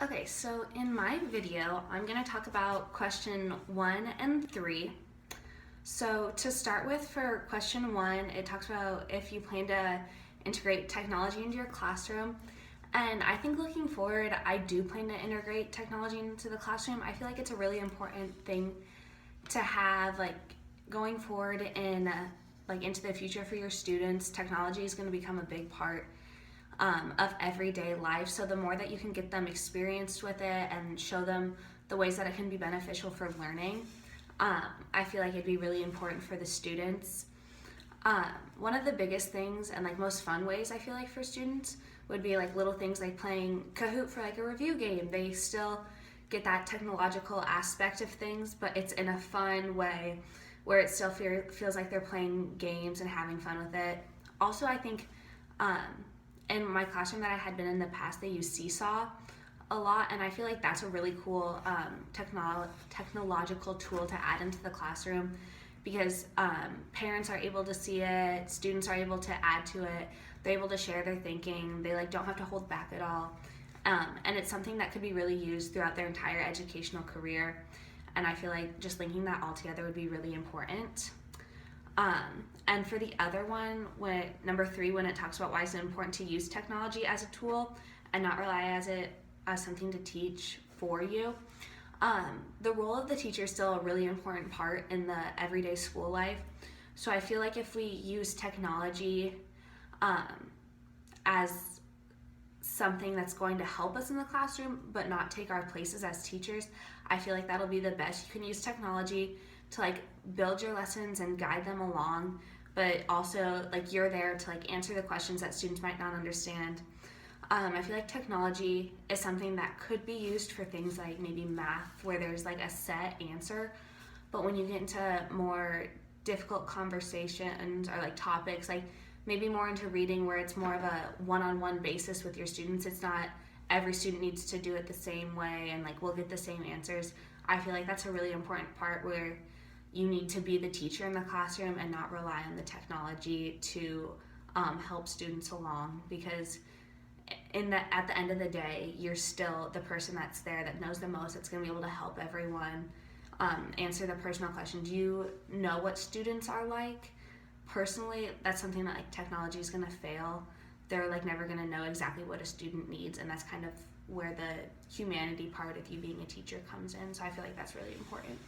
Okay, so in my video, I'm going to talk about question 1 and 3. So to start with, for question 1, it talks about if you plan to integrate technology into your classroom. And I think looking forward, I do plan to integrate technology into the classroom. I feel like it's a really important thing to have, going forward in into the future for your students. Technology is going to become a big part of everyday life. So the more that you can get them experienced with it and show them the ways that it can be beneficial for learning, I feel like it'd be really important for the students. One of the biggest things and most fun ways I feel like for students would be little things like playing Kahoot for a review game. They still get that technological aspect of things, but it's in a fun way where it still feels like they're playing games and having fun with it. Also, I think in my classroom that I had been in the past, they use Seesaw a lot, and I feel like that's a really cool technological tool to add into the classroom because parents are able to see it, students are able to add to it, they're able to share their thinking, they don't have to hold back at all, and it's something that could be really used throughout their entire educational career, and I feel like just linking that all together would be really important. And for the other one, number 3, when it talks about why it's important to use technology as a tool and not rely as something to teach for you, the role of the teacher is still a really important part in the everyday school life. So I feel like if we use technology as something that's going to help us in the classroom but not take our places as teachers, I feel like that'll be the best. You can use technology to build your lessons and guide them along, but also you're there to answer the questions that students might not understand. I feel like technology is something that could be used for things like maybe math where there's a set answer, but when you get into more difficult conversations or topics maybe more into reading where it's more of a one-on-one basis with your students, it's not every student needs to do it the same way and we'll get the same answers. I feel like that's a really important part where you need to be the teacher in the classroom and not rely on the technology to help students along, because at the end of the day, you're still the person that's there that knows the most, that's going to be able to help everyone answer the personal questions. You know what students are like. Personally, that's something that technology is going to fail. They're never going to know exactly what a student needs, and that's kind of where the humanity part of you being a teacher comes in. So I feel like that's really important.